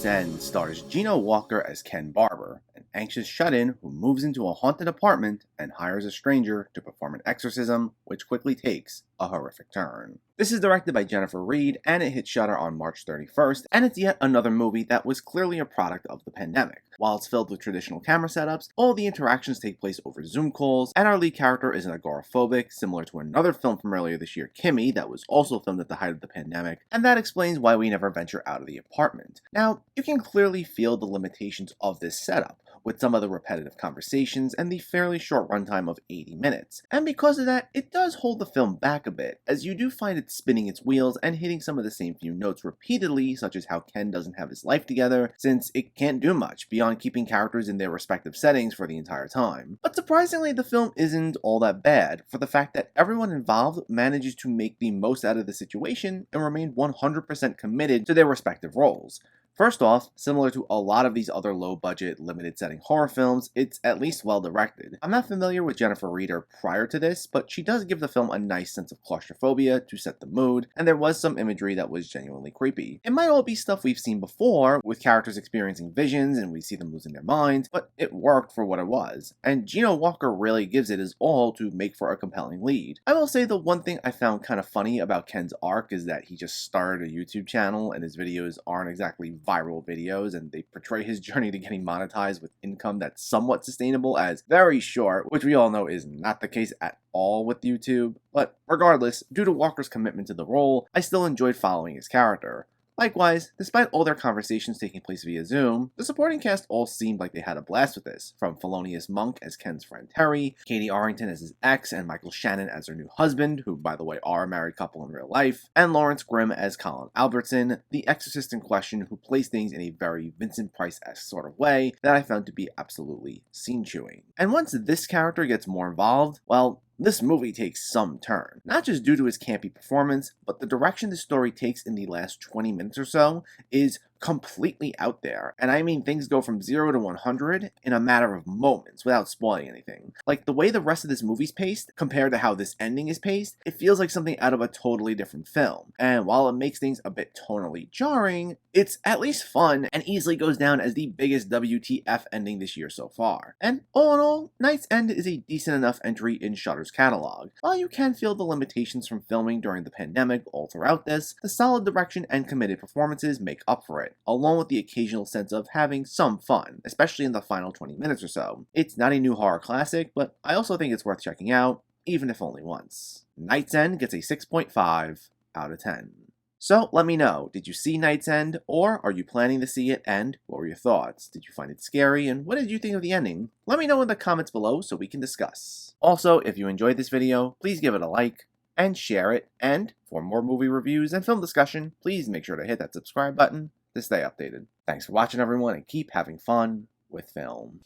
Night's End stars Geno Walker as Ken Barber, an anxious shut-in who moves into a haunted apartment and hires a stranger to perform an exorcism, which quickly takes a horrific turn. This is directed by Jennifer Reed, and it hit Shudder on March 31st, and it's yet another movie that was clearly a product of the pandemic. While it's filled with traditional camera setups, all the interactions take place over Zoom calls, and our lead character isn't agoraphobic, similar to another film from earlier this year, Kimmy, that was also filmed at the height of the pandemic, and that explains why we never venture out of the apartment. Now, you can clearly feel the limitations of this setup, with some of the repetitive conversations and the fairly short runtime of 80 minutes. And because of that, it does hold the film back a bit, as you do find it spinning its wheels and hitting some of the same few notes repeatedly, such as how Ken doesn't have his life together, since it can't do much beyond keeping characters in their respective settings for the entire time. But surprisingly, the film isn't all that bad, for the fact that everyone involved manages to make the most out of the situation and remain 100% committed to their respective roles. First off, similar to a lot of these other low-budget, limited-setting horror films, it's at least well-directed. I'm not familiar with Jennifer Reed prior to this, but she does give the film a nice sense of claustrophobia to set the mood, and there was some imagery that was genuinely creepy. It might all be stuff we've seen before, with characters experiencing visions and we see them losing their minds, but it worked for what it was. And Geno Walker really gives it his all to make for a compelling lead. I will say the one thing I found kind of funny about Ken's arc is that he just started a YouTube channel, and his videos aren't exactly viral videos, and they portray his journey to getting monetized with income that's somewhat sustainable as very short, which we all know is not the case at all with YouTube. But regardless, due to Walker's commitment to the role, I still enjoyed following his character. Likewise, despite all their conversations taking place via Zoom, the supporting cast all seemed like they had a blast with this, from Felonious Monk as Ken's friend Terry, Katie Arrington as his ex, and Michael Shannon as her new husband, who by the way are a married couple in real life, and Lawrence Grimm as Colin Albertson, the exorcist in question who plays things in a very Vincent Price-esque sort of way that I found to be absolutely scene-chewing. And once this character gets more involved, well, this movie takes some turn, not just due to his campy performance, but the direction the story takes in the last 20 minutes or so is completely out there. And I mean, things go from 0 to 100 in a matter of moments without spoiling anything. Like, the way the rest of this movie's paced compared to how this ending is paced, it feels like something out of a totally different film. And while it makes things a bit tonally jarring, it's at least fun and easily goes down as the biggest WTF ending this year so far. And all in all, Night's End is a decent enough entry in Shudder's catalog. While you can feel the limitations from filming during the pandemic all throughout this, the solid direction and committed performances make up for it, along with the occasional sense of having some fun, especially in the final 20 minutes or so. It's not a new horror classic, but I also think it's worth checking out, even if only once. Night's End gets a 6.5 out of 10. So let me know, did you see Night's End, or are you planning to see it, and what were your thoughts? Did you find it scary, and what did you think of the ending? Let me know in the comments below so we can discuss. Also, if you enjoyed this video, please give it a like, and share it, and for more movie reviews and film discussion, please make sure to hit that subscribe button to stay updated. Thanks for watching everyone, and keep having fun with film.